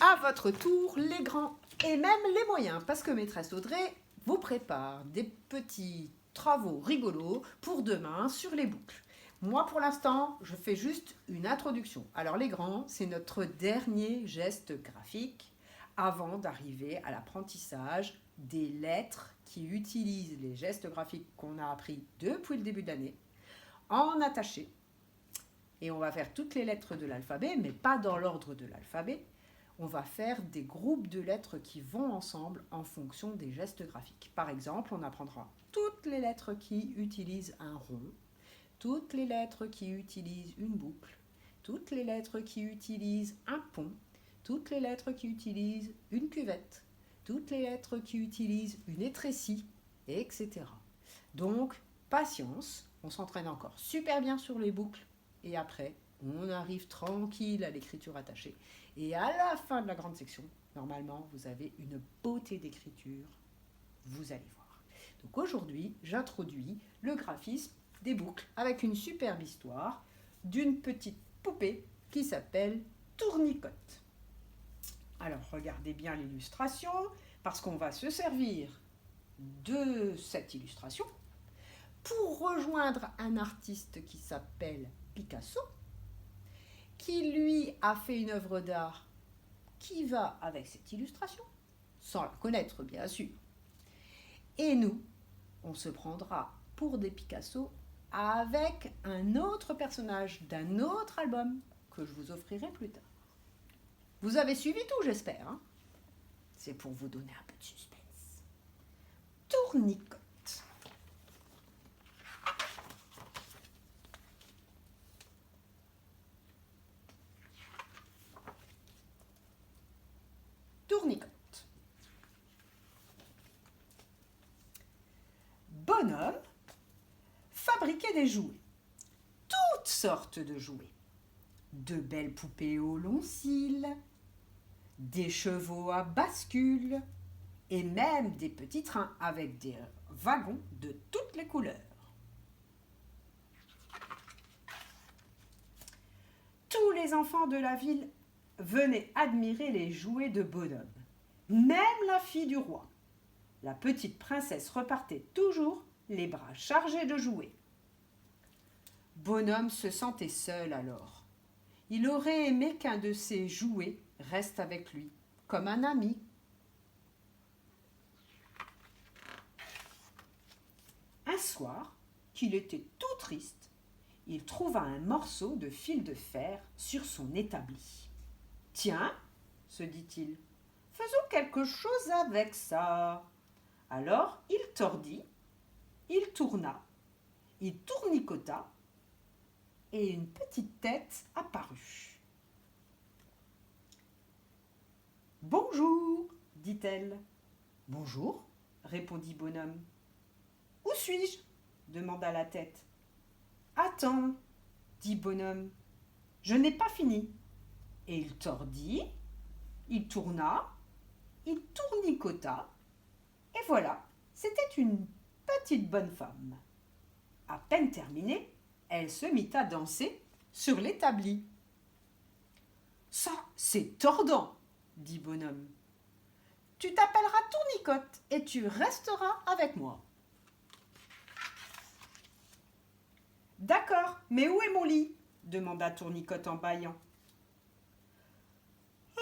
À votre tour, les grands et même les moyens, parce que maîtresse Audrey vous prépare des petits travaux rigolos pour demain sur les boucles. Moi, pour l'instant, je fais juste une introduction. Alors les grands, c'est notre dernier geste graphique avant d'arriver à l'apprentissage des lettres qui utilisent les gestes graphiques qu'on a appris depuis le début de l'année en attaché. Et on va faire toutes les lettres de l'alphabet, mais pas dans l'ordre de l'alphabet. On va faire des groupes de lettres qui vont ensemble en fonction des gestes graphiques. Par exemple, on apprendra toutes les lettres qui utilisent un rond, toutes les lettres qui utilisent une boucle, toutes les lettres qui utilisent un pont, toutes les lettres qui utilisent une cuvette, toutes les lettres qui utilisent une étrécie, etc. Donc, patience, on s'entraîne encore super bien sur les boucles et après, on arrive tranquille à l'écriture attachée. Et à la fin de la grande section, normalement, vous avez une beauté d'écriture, vous allez voir. Donc aujourd'hui, j'introduis le graphisme des boucles avec une superbe histoire d'une petite poupée qui s'appelle Tournicote. Alors regardez bien l'illustration parce qu'on va se servir de cette illustration pour rejoindre un artiste qui s'appelle Picasso, qui lui a fait une œuvre d'art qui va avec cette illustration, sans la connaître bien sûr. Et nous, on se prendra pour des Picasso avec un autre personnage d'un autre album que je vous offrirai plus tard. Vous avez suivi tout, j'espère, hein? C'est pour vous donner un peu de suspense. Tournicote. Tournicote. Bonhomme fabriquait des jouets, toutes sortes de jouets. De belles poupées aux longs cils, des chevaux à bascule et même des petits trains avec des wagons de toutes les couleurs. Tous les enfants de la ville venaient admirer les jouets de Bonhomme. Même la fille du roi. La petite princesse repartait toujours les bras chargés de jouets. Bonhomme se sentait seul alors. Il aurait aimé qu'un de ses jouets reste avec lui, comme un ami. Un soir, qu'il était tout triste, il trouva un morceau de fil de fer sur son établi. « Tiens, se dit-il, faisons quelque chose avec ça. » Alors il tordit, il tourna, il tournicota, et une petite tête apparut. « Bonjour, dit-elle. »« Bonjour, répondit Bonhomme. »« Où suis-je » demanda la tête. « Attends, dit Bonhomme, je n'ai pas fini. » Et il tordit, il tourna, il tournicota, et voilà, c'était une petite bonne femme. À peine terminée, elle se mit à danser sur l'établi. « Ça, c'est tordant, dit Bonhomme. Tu t'appelleras Tournicote et tu resteras avec moi. D'accord, mais où est mon lit ? Demanda Tournicote en bâillant.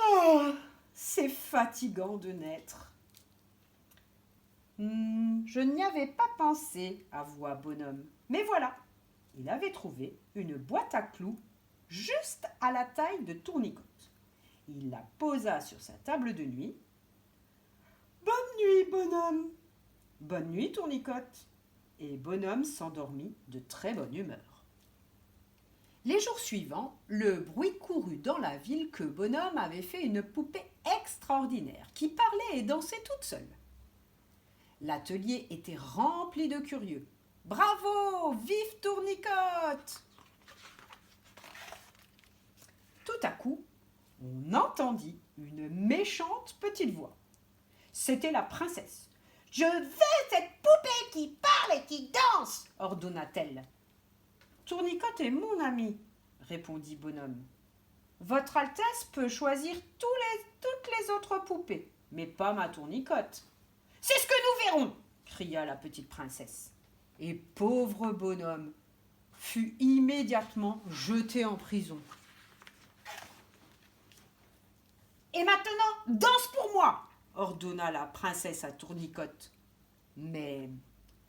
Oh, c'est fatigant de naître. Je n'y avais pas pensé, avoua Bonhomme. Mais voilà, il avait trouvé une boîte à clous juste à la taille de Tournicote. Il la posa sur sa table de nuit. Bonne nuit, Bonhomme. Bonne nuit, Tournicote. Et Bonhomme s'endormit de très bonne humeur. Les jours suivants, le bruit courut dans la ville que Bonhomme avait fait une poupée extraordinaire qui parlait et dansait toute seule. L'atelier était rempli de curieux. Bravo, vive Tournicote! Tout à coup, on entendit une méchante petite voix. C'était la princesse. « Je veux cette poupée qui parle et qui danse !» ordonna-t-elle. « Tournicote est mon ami, » répondit Bonhomme. Votre Altesse peut choisir toutes les autres poupées, mais pas ma tournicote. C'est ce que nous verrons, cria la petite princesse. Et pauvre bonhomme fut immédiatement jeté en prison. Et maintenant, danse pour moi, ordonna la princesse à Tournicote. Mais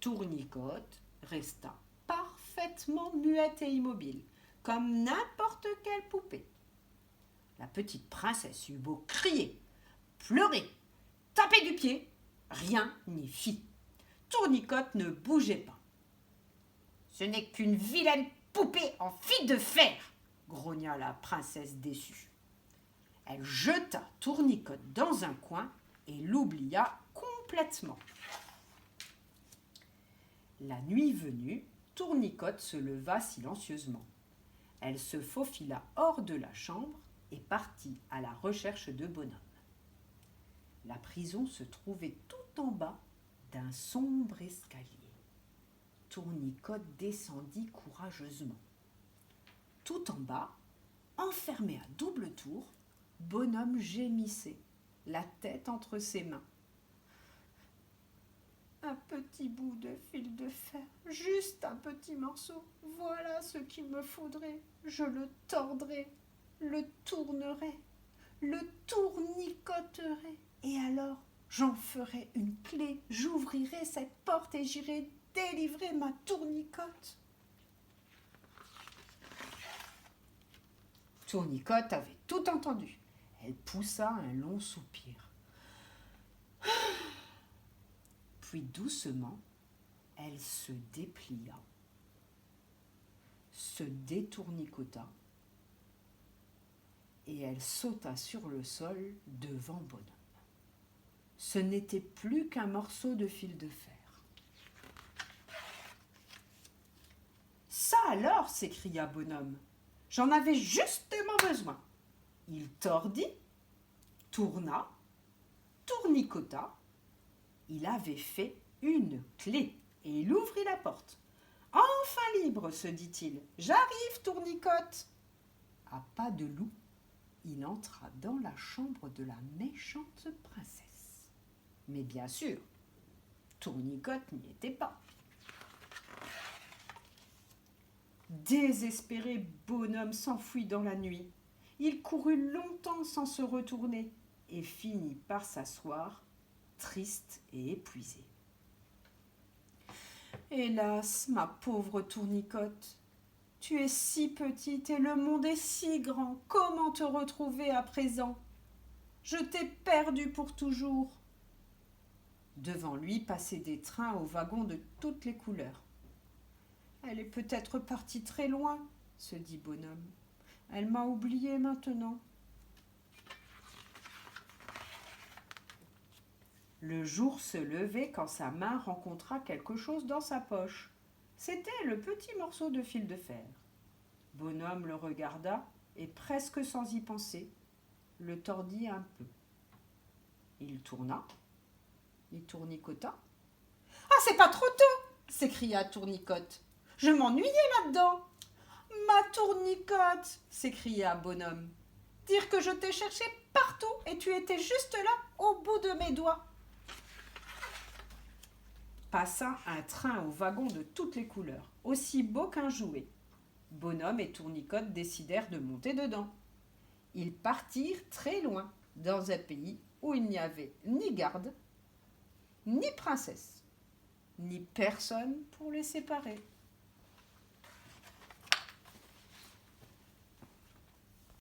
Tournicote resta parfaitement muette et immobile, comme n'importe quelle poupée. La petite princesse eut beau crier, pleurer, taper du pied, rien n'y fit. Tournicote ne bougeait pas. « Ce n'est qu'une vilaine poupée en fil de fer !» grogna la princesse déçue. Elle jeta Tournicote dans un coin et l'oublia complètement. La nuit venue, Tournicote se leva silencieusement. Elle se faufila hors de la chambre et partit à la recherche de Bonhomme. La prison se trouvait tout en bas d'un sombre escalier. Tournicote descendit courageusement. Tout en bas, enfermé à double tour, Bonhomme gémissait, la tête entre ses mains. Un petit bout de fil de fer, juste un petit morceau, voilà ce qu'il me faudrait. Je le tordrai, le tournerai, le tournicoterai, et alors j'en ferai une clé, j'ouvrirai cette porte et j'irai délivrer ma tournicote. Tournicote avait tout entendu. Elle poussa un long soupir. Puis doucement, elle se déplia, se détournicota et elle sauta sur le sol devant Bonhomme. Ce n'était plus qu'un morceau de fil de fer. « Ça alors !» s'écria Bonhomme. « J'en avais justement besoin. » Il tordit, tourna, tournicota. Il avait fait une clé et il ouvrit la porte. « Enfin libre !» se dit-il. « J'arrive, Tournicote !» À pas de loup, il entra dans la chambre de la méchante princesse. Mais bien sûr, Tournicote n'y était pas. Désespéré, Bonhomme s'enfuit dans la nuit. Il courut longtemps sans se retourner et finit par s'asseoir, triste et épuisé. « Hélas, ma pauvre Tournicote, tu es si petite et le monde est si grand. Comment te retrouver à présent? Je t'ai perdue pour toujours. » Devant lui passaient des trains aux wagons de toutes les couleurs. « Elle est peut-être partie très loin, » se dit Bonhomme. « Elle m'a oublié maintenant. » Le jour se levait quand sa main rencontra quelque chose dans sa poche. C'était le petit morceau de fil de fer. Bonhomme le regarda et, presque sans y penser, le tordit un peu. Il tourna, il tournicota. « Ah, c'est pas trop tôt !» s'écria Tournicote. « Je m'ennuyais là-dedans. »« Ma Tournicote !» s'écria Bonhomme. « Dire que je t'ai cherché partout et tu étais juste là, au bout de mes doigts. » Passa un train aux wagons de toutes les couleurs, aussi beau qu'un jouet. Bonhomme et Tournicote décidèrent de monter dedans. Ils partirent très loin, dans un pays où il n'y avait ni garde, ni princesse, ni personne pour les séparer.